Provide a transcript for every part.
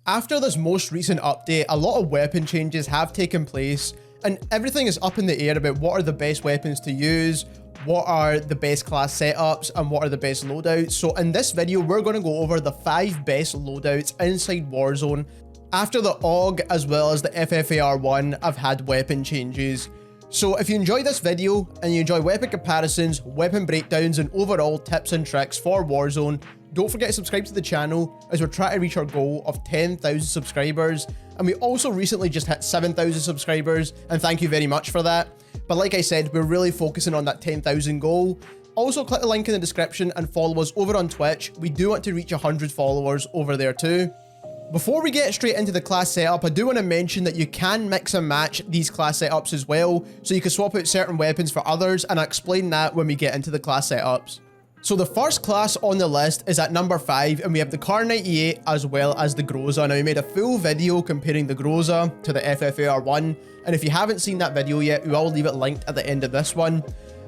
After this most recent update, a lot of weapon changes have taken place, and everything is up in the air about what are the best weapons to use, what are the best class setups, and what are the best loadouts. So in this video, we're going to go over the 5 best loadouts inside Warzone after the Aug as well as the FFAR1 have had weapon changes. So if you enjoy this video and you enjoy weapon comparisons, weapon breakdowns, and overall tips and tricks for Warzone, don't forget to subscribe to the channel as we're trying to reach our goal of 10,000 subscribers. And we also recently just hit 7,000 subscribers, and thank you very much for that. But like I said, we're really focusing on that 10,000 goal. Also click the link in the description and follow us over on Twitch. We do want to reach 100 followers over there too. Before we get straight into the class setup, I do want to mention that you can mix and match these class setups as well, so you can swap out certain weapons for others, and I'll explain that when we get into the class setups. So the first class on the list is at number 5, and we have the Kar98 as well as the Groza. Now, we made a full video comparing the Groza to the FFAR1, and if you haven't seen that video yet, we will leave it linked at the end of this one.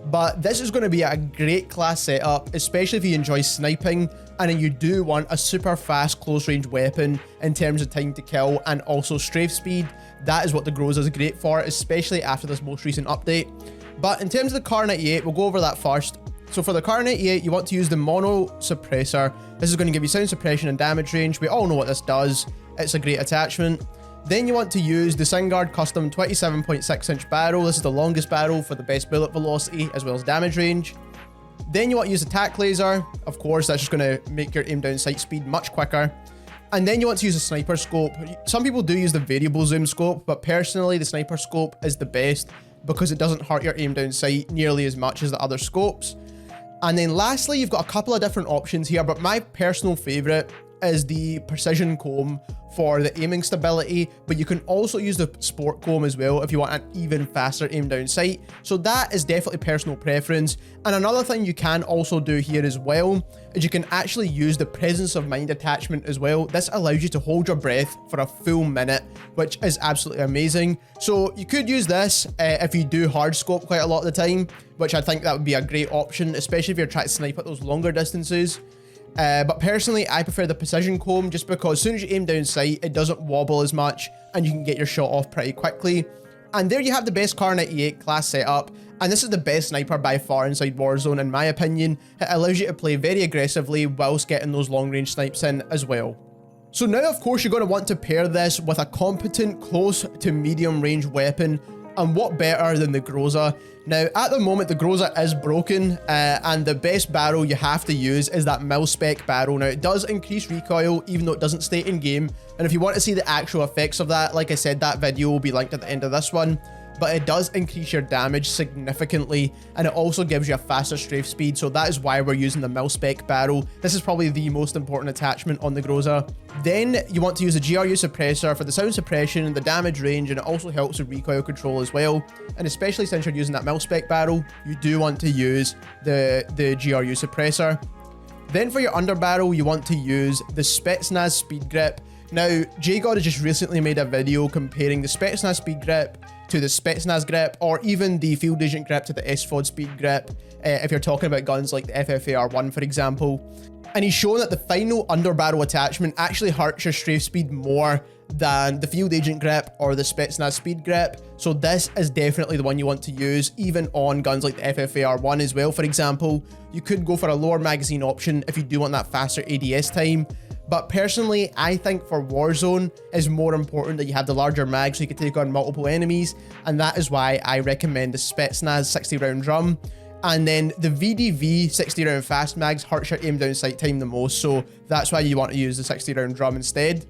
But this is going to be a great class setup, especially if you enjoy sniping and you do want a super fast close range weapon in terms of time to kill and also strafe speed. That is what the Groza is great for, especially after this most recent update. But in terms of the Kar98, we'll go over that first. So for the Kar98, you want to use the mono suppressor. This is going to give you sound suppression and damage range. We all know what this does. It's a great attachment. Then you want to use the Singard custom 27.6-inch barrel. This is the longest barrel for the best bullet velocity as well as damage range. Then you want to use the tac laser. Of course, that's just going to make your aim down sight speed much quicker. And then you want to use a sniper scope. Some people do use the variable zoom scope, but personally the sniper scope is the best because it doesn't hurt your aim down sight nearly as much as the other scopes. And then lastly, you've got a couple of different options here, but my personal favorite is the precision comb for the aiming stability, but you can also use the sport comb as well if you want an even faster aim down sight. So that is definitely personal preference. And another thing you can also do here as well is you can actually use the presence of mind attachment as well. This allows you to hold your breath for a full minute, which is absolutely amazing. So you could use this if you do hard scope quite a lot of the time, which I think that would be a great option, especially if you're trying to snipe at those longer distances. But personally, I prefer the precision comb just because as soon as you aim down sight, it doesn't wobble as much and you can get your shot off pretty quickly. And there you have the best Kar98 class setup, and this is the best sniper by far inside Warzone in my opinion. It allows you to play very aggressively whilst getting those long range snipes in as well. So now of course you're going to want to pair this with a competent close to medium range weapon, and what better than the Groza. Now at the moment the Groza is broken, and the best barrel you have to use is that mil-spec barrel. Now it does increase recoil even though it doesn't state in game, and if you want to see the actual effects of that, like I said, that video will be linked at the end of this one. But it does increase your damage significantly, and it also gives you a faster strafe speed, so that is why we're using the mil-spec barrel. This is probably the most important attachment on the Groza. Then you want to use the GRU suppressor for the sound suppression, the damage range, and it also helps with recoil control as well. And especially since you're using that mil-spec barrel, you do want to use the GRU suppressor. Then for your underbarrel, you want to use the Spetsnaz speed grip. Now, JGod has just recently made a video comparing the Spetsnaz speed grip to the Spetsnaz grip, or even the field agent grip to the SFOD speed grip, if you're talking about guns like the FFAR1 for example. And he's shown that the final underbarrel attachment actually hurts your strafe speed more than the field agent grip or the Spetsnaz speed grip. So this is definitely the one you want to use, even on guns like the FFAR1 as well. For example, you could go for a lower magazine option if you do want that faster ADS time. But personally, I think for Warzone is more important that you have the larger mag so you can take on multiple enemies, and that is why I recommend the Spetsnaz 60 round drum. And then the VDV 60 round fast mags hurts your aim down sight time the most, so that's why you want to use the 60 round drum instead.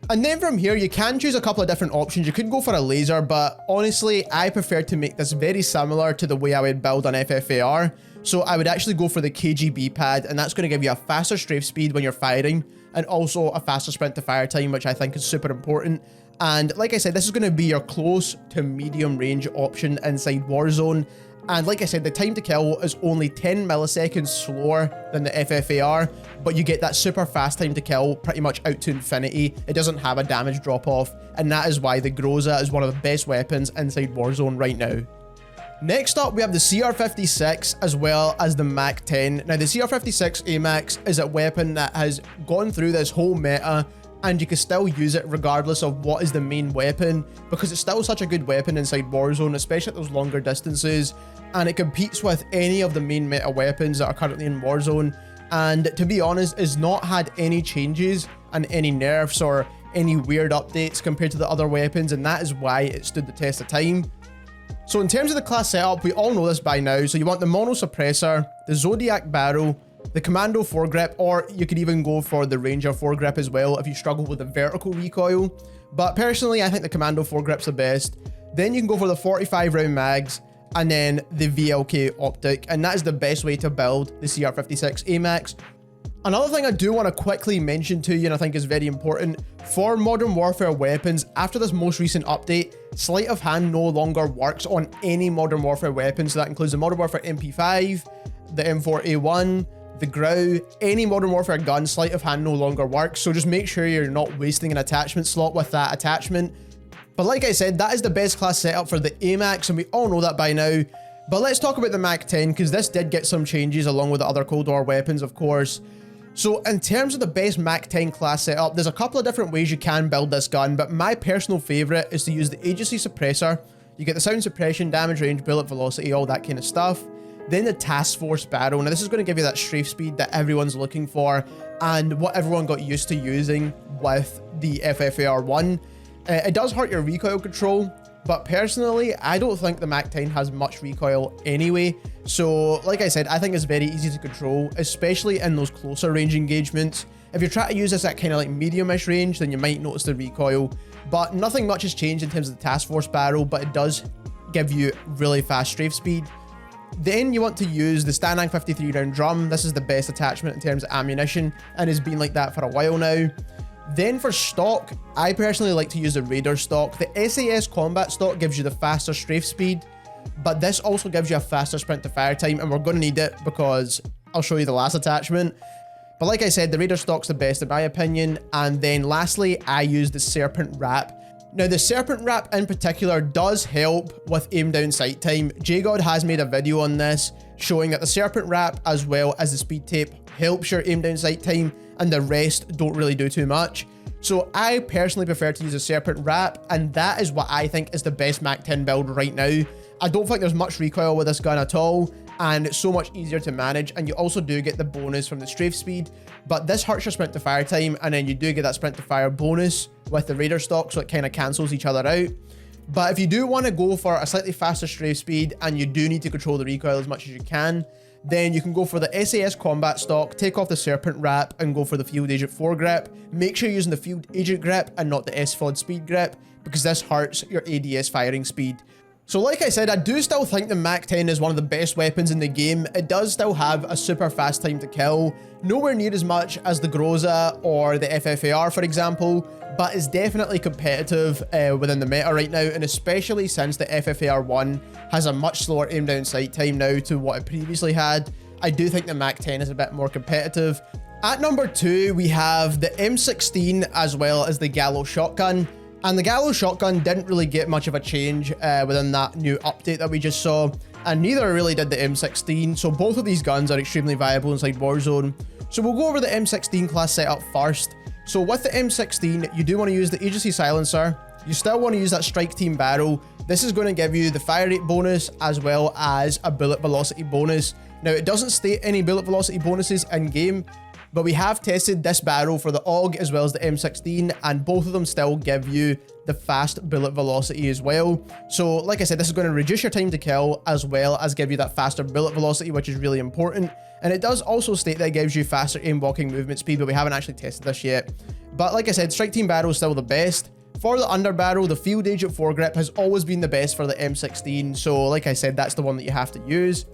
And then from here, you can choose a couple of different options. You could go for a laser, but honestly, I prefer to make this very similar to the way I would build on FFAR. So I would actually go for the KGB pad, and that's going to give you a faster strafe speed when you're firing, and also a faster sprint to fire time, which I think is super important. And like I said, this is going to be your close to medium range option inside Warzone. And like I said, the time to kill is only 10 milliseconds slower than the FFAR, but you get that super fast time to kill pretty much out to infinity. It doesn't have a damage drop off, and that is why the Groza is one of the best weapons inside Warzone right now. Next up, we have the CR56 as well as the MAC-10. Now, the CR56 AMAX is a weapon that has gone through this whole meta and you can still use it regardless of what is the main weapon, because it's still such a good weapon inside Warzone, especially at those longer distances, and it competes with any of the main meta weapons that are currently in Warzone. And to be honest, it's not had any changes and any nerfs or any weird updates compared to the other weapons, and that is why it stood the test of time. So in terms of the class setup, we all know this by now. So you want the mono suppressor, the Zodiac barrel, the commando foregrip, or you could even go for the ranger foregrip as well if you struggle with the vertical recoil. But personally, I think the commando foregrip's the best. Then you can go for the 45 round mags, and then the VLK optic, and that is the best way to build the CR56 AMAX. Another thing I do want to quickly mention to you, and I think is very important, for Modern Warfare weapons, after this most recent update, sleight of hand no longer works on any Modern Warfare weapons. So that includes the Modern Warfare MP5, the M4A1, the Grau, any Modern Warfare gun, sleight of hand no longer works. So just make sure you're not wasting an attachment slot with that attachment. But like I said, that is the best class setup for the AMAX, and we all know that by now. But let's talk about the MAC-10, because this did get some changes along with the other Cold War weapons, of course. So in terms of the best MAC-10 class setup, there's a couple of different ways you can build this gun, but my personal favorite is to use the agency suppressor. You get the sound suppression, damage range, bullet velocity, all that kind of stuff. Then the task force barrel. Now this is going to give you that strafe speed that everyone's looking for, and what everyone got used to using with the FFAR1. It does hurt your recoil control, but personally, I don't think the MAC-10 has much recoil anyway. So, like I said, I think it's very easy to control, especially in those closer range engagements. If you're trying to use this at kind of like medium-ish range, then you might notice the recoil. But nothing much has changed in terms of the task force barrel, but it does give you really fast strafe speed. Then you want to use the Stanang 53 round drum. This is the best attachment in terms of ammunition, and has been like that for a while now. Then for stock, I personally like to use the Raider stock. The SAS combat stock gives you the faster strafe speed, but this also gives you a faster sprint to fire time, and we're going to need it because I'll show you the last attachment. But like I said, the Raider stock's the best in my opinion. And then lastly, I use the Serpent Wrap. Now the Serpent Wrap in particular does help with aim down sight time. JGod has made a video on this showing that the Serpent Wrap as well as the speed tape helps your aim down sight time, and the rest don't really do too much. So I personally prefer to use a Serpent Wrap, and that is what I think is the best MAC-10 build right now. I don't think there's much recoil with this gun at all, and it's so much easier to manage, and you also do get the bonus from the strafe speed, but this hurts your sprint to fire time, and then you do get that sprint to fire bonus with the Raider stock, so it kind of cancels each other out. But if you do want to go for a slightly faster strafe speed, and you do need to control the recoil as much as you can, then you can go for the SAS combat stock, take off the Serpent Wrap, and go for the Field Agent foregrip. Make sure you're using the Field Agent grip and not the SFOD speed grip, because this hurts your ADS firing speed. So like I said, I do still think the MAC-10 is one of the best weapons in the game. It does still have a super fast time to kill, nowhere near as much as the Groza or the FFAR for example, but is definitely competitive within the meta right now, and especially since the FFAR1 has a much slower aim down sight time now to what it previously had. I do think the MAC-10 is a bit more competitive. At number 2, we have the M16 as well as the Gallows shotgun. And the Gallows shotgun didn't really get much of a change within that new update that we just saw, and neither really did the M16, so both of these guns are extremely viable inside Warzone. So we'll go over the M16 class setup first. So with the M16, you do want to use the agency silencer. You still want to use that strike team barrel. This is going to give you the fire rate bonus as well as a bullet velocity bonus. Now it doesn't state any bullet velocity bonuses in game, but we have tested this barrel for the AUG as well as the M16, and both of them still give you the fast bullet velocity as well. So like I said, this is going to reduce your time to kill as well as give you that faster bullet velocity, which is really important. And it does also state that it gives you faster aim walking movement speed, but we haven't actually tested this yet. But like I said, strike team barrel is still the best. For the underbarrel, the Field Agent foregrip has always been the best for the M16, so like I said, that's the one that you have to use.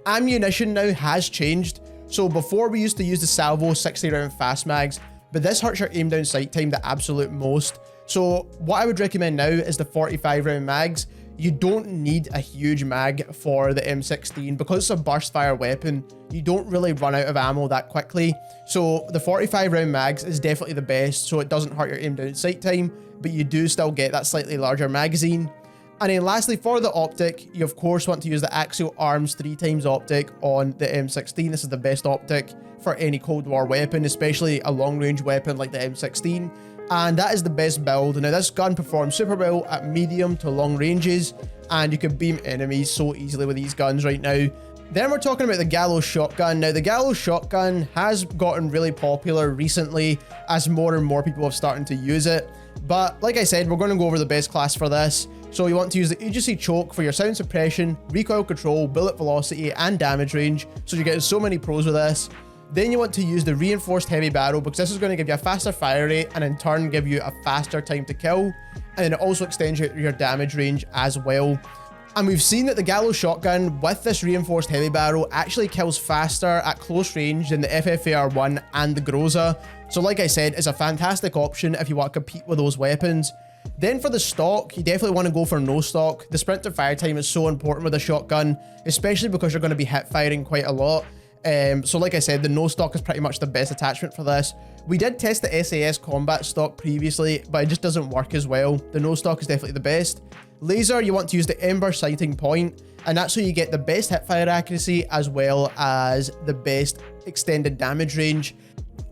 Ammunition now has changed. So before we used to use the Salvo 60 round fast mags, but this hurts your aim down sight time the absolute most. So what I would recommend now is the 45 round mags. You don't need a huge mag for the M16 because it's a burst fire weapon. You don't really run out of ammo that quickly. So the 45 round mags is definitely the best, so it doesn't hurt your aim down sight time, but you do still get that slightly larger magazine. And then lastly, for the optic, you of course want to use the Axial Arms 3x optic on the M16. This is the best optic for any Cold War weapon, especially a long range weapon like the M16. and that is the best build. Now this gun performs super well at medium to long ranges, and you can beam enemies so easily with these guns right now. Then we're talking about the Gallows shotgun. Now the Gallows shotgun has gotten really popular recently as more and more people have started to use it. But like I said, we're going to go over the best class for this. So you want to use the agency choke for your sound suppression, recoil control, bullet velocity, and damage range. So you're getting so many pros with this. Then you want to use the reinforced heavy barrel because this is going to give you a faster fire rate and in turn give you a faster time to kill. And then it also extends your damage range as well. And we've seen that the Gallows shotgun with this reinforced heavy barrel actually kills faster at close range than the FFAR1 and the Groza. So like I said, it's a fantastic option if you want to compete with those weapons. Then for the stock, you definitely want to go for no stock. The sprint to fire time is so important with a shotgun, especially because you're going to be hip firing quite a lot. So like I said, the no stock is pretty much the best attachment for this. We did test the SAS combat stock previously, but it just doesn't work as well. The no stock is definitely the best. Laser, you want to use the Ember sighting point, and that's how you get the best hipfire accuracy as well as the best extended damage range.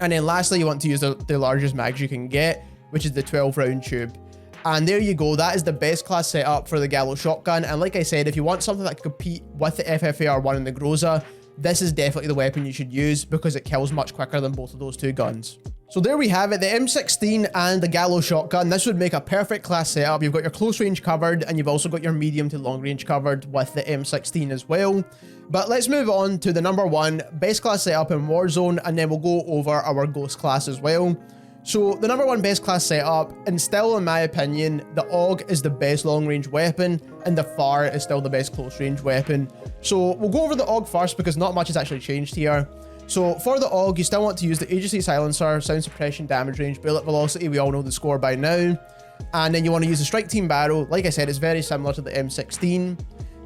And then lastly, you want to use the largest mags you can get, which is the 12 round tube. And there you go, that is the best class setup for the Gallows shotgun. And like I said, if you want something that can compete with the FFAR1 and the Groza, this is definitely the weapon you should use because it kills much quicker than both of those two guns. So there we have it, the M16 and the Gallows shotgun. This would make a perfect class setup. You've got your close range covered and you've also got your medium to long range covered with the M16 as well. But let's move on to the number one best class setup in Warzone, and then we'll go over our Ghost class as well. So the number one best class setup, and still in my opinion, the Aug is the best long range weapon and the FFAR is still the best close range weapon. So we'll go over the Aug first because not much has actually changed here. So for the Aug, you still want to use the agency silencer, sound suppression, damage range, bullet velocity. We all know the score by now. And then you want to use the strike team barrel. Like I said, it's very similar to the M16.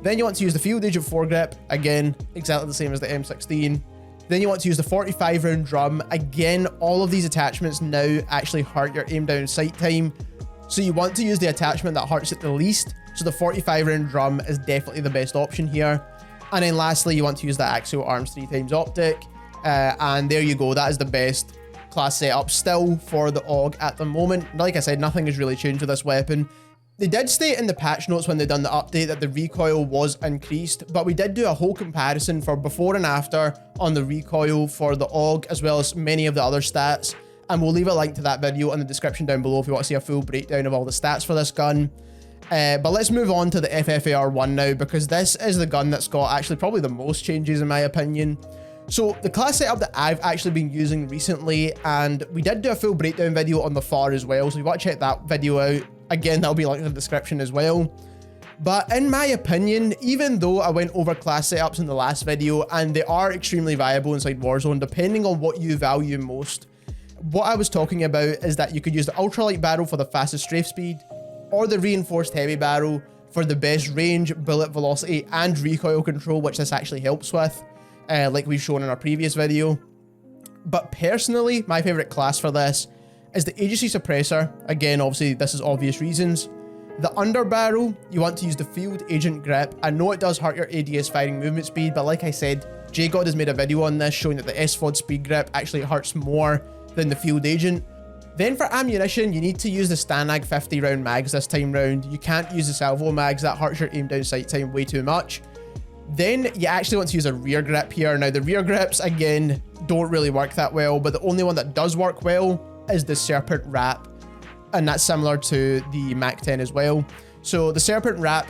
Then you want to use the field agent foregrip. Again, exactly the same as the M16. Then you want to use the 45 round drum. Again, all of these attachments now actually hurt your aim down sight time. So you want to use the attachment that hurts it the least. So the 45 round drum is definitely the best option here. And then lastly, you want to use the axial arms 3x optic. And there you go, that is the best class setup still for the Aug at the moment. Like I said, nothing has really changed with this weapon. They did state in the patch notes when they done the update that the recoil was increased, but we did do a whole comparison for before and after on the recoil for the Aug, as well as many of the other stats. And we'll leave a link to that video in the description down below if you want to see a full breakdown of all the stats for this gun. But let's move on to the FFAR1 now, because this is the gun that's got actually probably the most changes in my opinion. So the class setup that I've actually been using recently, and we did do a full breakdown video on the FFAR as well, so if you want to check that video out, again, that'll be linked in the description as well. But in my opinion, even though I went over class setups in the last video, and they are extremely viable inside Warzone, depending on what you value most, what I was talking about is that you could use the ultralight barrel for the fastest strafe speed, or the reinforced heavy barrel for the best range, bullet velocity, and recoil control, which this actually helps with. Like we've shown in our previous video. But personally, my favorite class for this is the agency suppressor. Again, obviously, this is obvious reasons. The underbarrel, you want to use the field agent grip. I know it does hurt your ADS firing movement speed, but like I said, JGod has made a video on this showing that the SFOD speed grip actually hurts more than the field agent. Then for ammunition, you need to use the Stanag 50 round mags this time round. You can't use the salvo mags, that hurts your aim down sight time way too much. Then you actually want to use a rear grip here. Now the rear grips, again, don't really work that well, but the only one that does work well is the Serpent Wrap, and that's similar to the MAC-10 as well. So the Serpent Wrap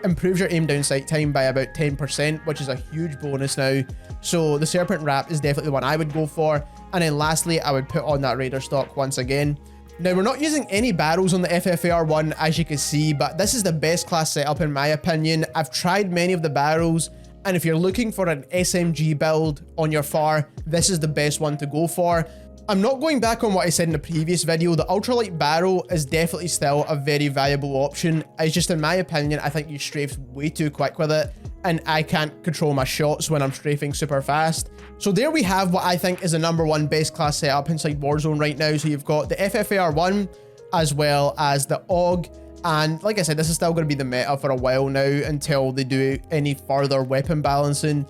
improves your aim down sight time by about 10%, which is a huge bonus now. So the Serpent Wrap is definitely the one I would go for. And then lastly, I would put on that Raider stock once again. Now, we're not using any barrels on the FFAR1, as you can see, but this is the best class setup in my opinion. I've tried many of the barrels, and if you're looking for an SMG build on your FFAR, this is the best one to go for. I'm not going back on what I said in the previous video. The ultralight barrel is definitely still a very valuable option. It's just, in my opinion, I think you strafe way too quick with it, and I can't control my shots when I'm strafing super fast. So there we have what I think is the number one best class setup inside Warzone right now. So you've got the FFAR1 as well as the Aug. And like I said, this is still going to be the meta for a while now until they do any further weapon balancing.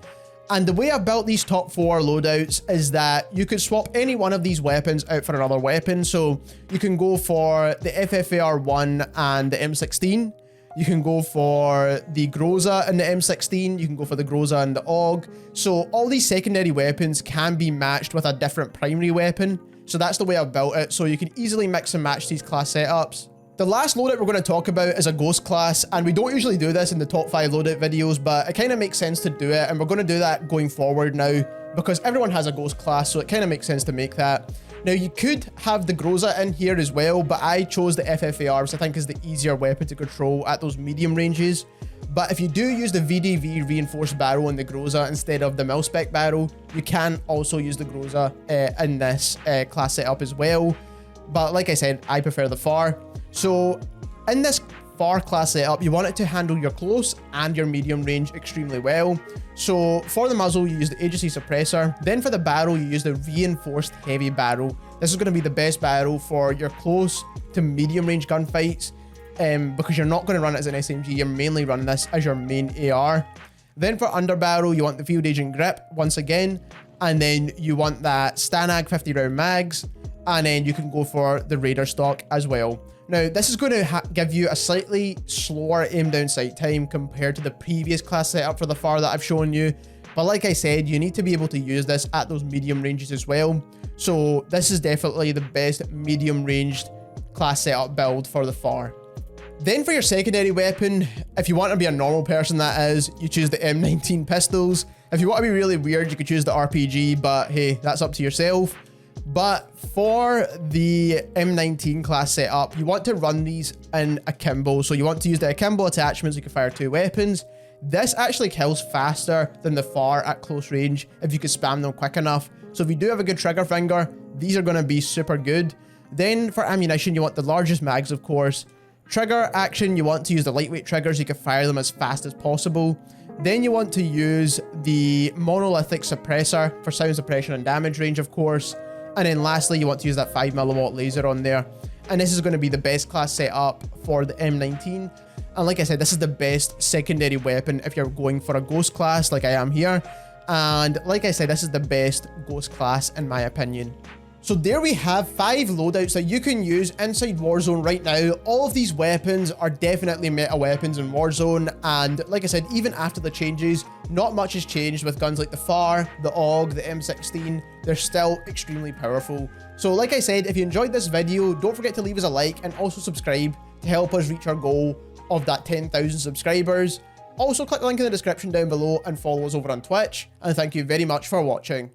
And the way I built these top 4 loadouts is that you could swap any one of these weapons out for another weapon. So you can go for the FFAR1 and the M16. You can go for the Groza and the M16. You can go for the Groza and the Aug. So all these secondary weapons can be matched with a different primary weapon. So that's the way I've built it. So you can easily mix and match these class setups. The last loadout we're going to talk about is a Ghost class, and we don't usually do this in the top 5 loadout videos, but it kind of makes sense to do it, and we're going to do that going forward now because everyone has a Ghost class, so it kind of makes sense to make that. Now, you could have the Groza in here as well, but I chose the FFAR, which I think is the easier weapon to control at those medium ranges. But if you do use the VDV reinforced barrel in the Groza instead of the mil-spec barrel, you can also use the Groza in this class setup as well. But like I said, I prefer the FFAR. So in this FFAR class setup, you want it to handle your close and your medium range extremely well. So for the muzzle, you use the agency suppressor. Then for the barrel, you use the reinforced heavy barrel. This is going to be the best barrel for your close to medium range gunfights because you're not going to run it as an SMG. You're mainly running this as your main AR. Then for underbarrel, you want the field agent grip once again. And then you want that Stanag 50 round mags. And then you can go for the Raider stock as well. Now, this is going to give you a slightly slower aim down sight time compared to the previous class setup for the FFAR that I've shown you. But like I said, you need to be able to use this at those medium ranges as well. So this is definitely the best medium ranged class setup build for the FFAR. Then for your secondary weapon, if you want to be a normal person, that is, you choose the M19 pistols. If you want to be really weird, you could choose the RPG, but hey, that's up to yourself. But for the M19 class setup, you want to run these in akimbo. So you want to use the akimbo attachments, you can fire 2 weapons. This actually kills faster than the FFAR at close range if you could spam them quick enough. So if you do have a good trigger finger, these are going to be super good. Then for ammunition, you want the largest mags, of course. Trigger action, you want to use the lightweight triggers, you can fire them as fast as possible. Then you want to use the monolithic suppressor for sound suppression and damage range, of course. And then lastly, you want to use that 5mm laser on there. And this is going to be the best class setup for the M19. And like I said, this is the best secondary weapon if you're going for a Ghost class like I am here. And like I said, this is the best Ghost class in my opinion. So there we have 5 loadouts that you can use inside Warzone right now. All of these weapons are definitely meta weapons in Warzone. And like I said, even after the changes, not much has changed with guns like the FFAR, the AUG, the M16. They're still extremely powerful. So like I said, if you enjoyed this video, don't forget to leave us a like and also subscribe to help us reach our goal of that 10,000 subscribers. Also click the link in the description down below and follow us over on Twitch. And thank you very much for watching.